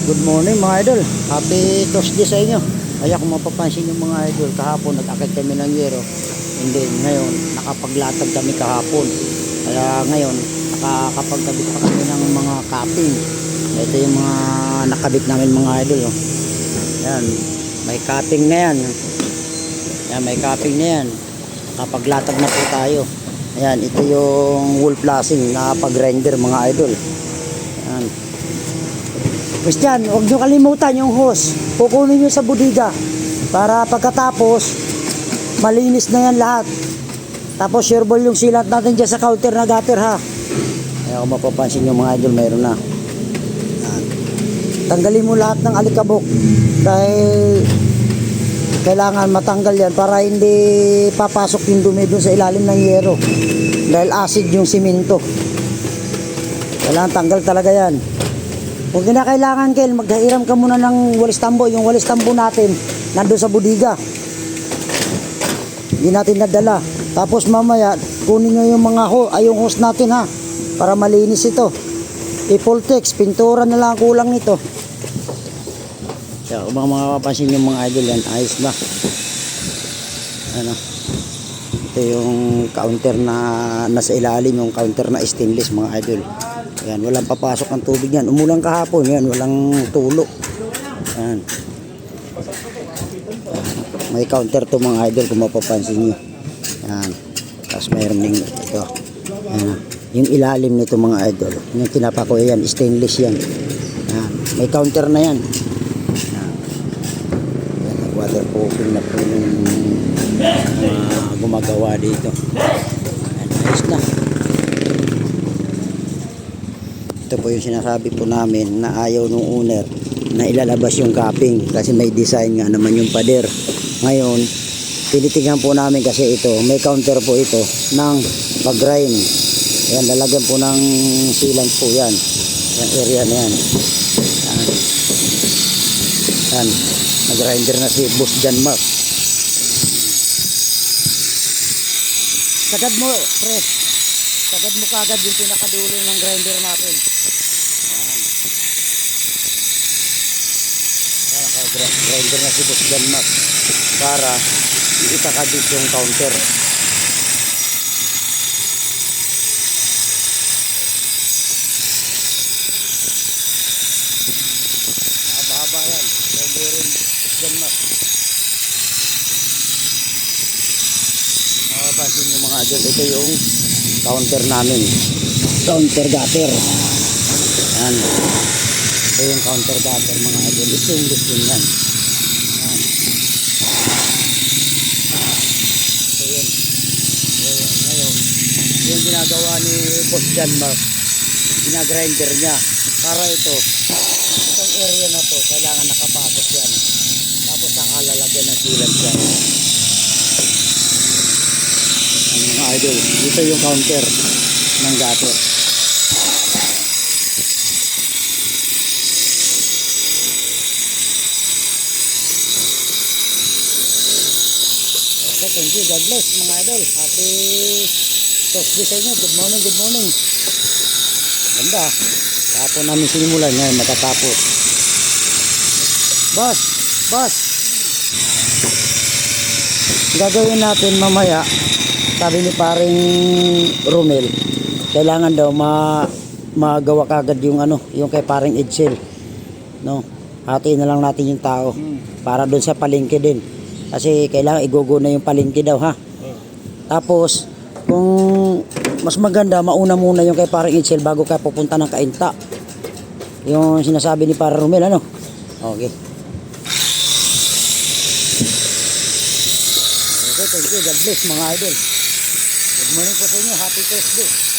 Good morning mga idol. Happy Thursday sa inyo. Kaya kung mapapansin yung mga idol, kahapon nag-akit kami ng yero. Hindi, ngayon nakapaglatag kami kahapon. Kaya ngayon nakakapagkabit pa kami ng mga capping. Ito yung mga nakabit namin mga idol. Oh. Yan, may capping na yan. Yan, may capping na yan. Nakapaglatag na po tayo. Ayan, ito yung wool flashing na pag-grinder mga idol. Yan. Christian, huwag nyo kalimutan yung hose. Kukunin nyo sa budiga para pagkatapos malinis na yan lahat. Tapos sureball yung silat natin dyan sa counter na gutter ha. Kaya kung mapapansin yung mga idol, mayroon na. Yan. Tanggalin mo lahat ng alikabok dahil kailangan matanggal yan para hindi papasok yung dumi dun sa ilalim ng yero dahil acid yung simento. Kailangan tanggal talaga yan. Kung kinakailangan, Kel, maghiram ka muna ng walis tambo. Yung walis tambo natin nandun sa budiga, hindi natin nadala. Tapos mamaya kunin nyo yung mga yung hose natin ha, para malinis ito. I-Pultex, pintura na lang kulang nito. Kaya kung mga mapapansin yung mga idol yan, ayos na. Ano, ito yung counter na nasa ilalim, yung counter na stainless mga idol. Yan, walang papasok ng tubig yan. Umulang kahapon, yan, walang tulo. Yan. May counter to mga idol kung mapapansin nyo. Yan. Tapos mayroon din ito. Yan. Yung ilalim nito mga idol, yung tinapako yan, stainless yan. Yan. May counter na yan. Yan. Yan, waterproofing na po yung gumagawa dito. Yan, ayos na. Ito po yung sinasabi po namin na ayaw nung owner na ilalabas yung capping kasi may design nga naman yung pader. Ngayon, tinitingnan po namin kasi ito, may counter po ito ng pag-grind. Ayan, lalagyan po ng sealant po yan. Yung area na yan. Ayan. Ayan. Nag-grinder na si Boss John Mark. Sagad mo, pre. Sagad mo kagad yung pinakadulo ng grinder natin. Ayan. Naka-grinder na si Boss John Mark para itakadit yung counter. Haba-haba yan. Grinderin Boss John Mark. Makapansin yung mga adult, ito yung counter namin, counter gutter. Yan, ito yung counter gutter mga idol, stainless din yan. Yan, so yun, ngayon yung ginagawa ni Boss John Mark, ginagrinder niya para itong area na to kailangan nakapasok yan, tapos nakalalagyan ng sealant yan. Mga idol, ito yung counter ng gutter. Okay, thank you, God bless mga idol. Happy Thursday sa inyo. Good morning, good morning. Ganda, tapos namin sinimulan ngayon, matatapos. Boss, gagawin natin mamaya. Sabi ni paring Romel, kailangan daw magawa kagad yung yung kay paring Edsel. No? Hatiin na lang natin yung tao para doon sa palengke din. Kasi kailangan igogo na yung palengke daw ha. Tapos kung mas maganda, mauna muna yung kay paring Edsel bago kayo pupunta ng Kainta. Yung sinasabi ni paring Romel, ano? Okay. Okay, thank you. God bless mga idol. Good morning po sa inyo. Happy Thursday.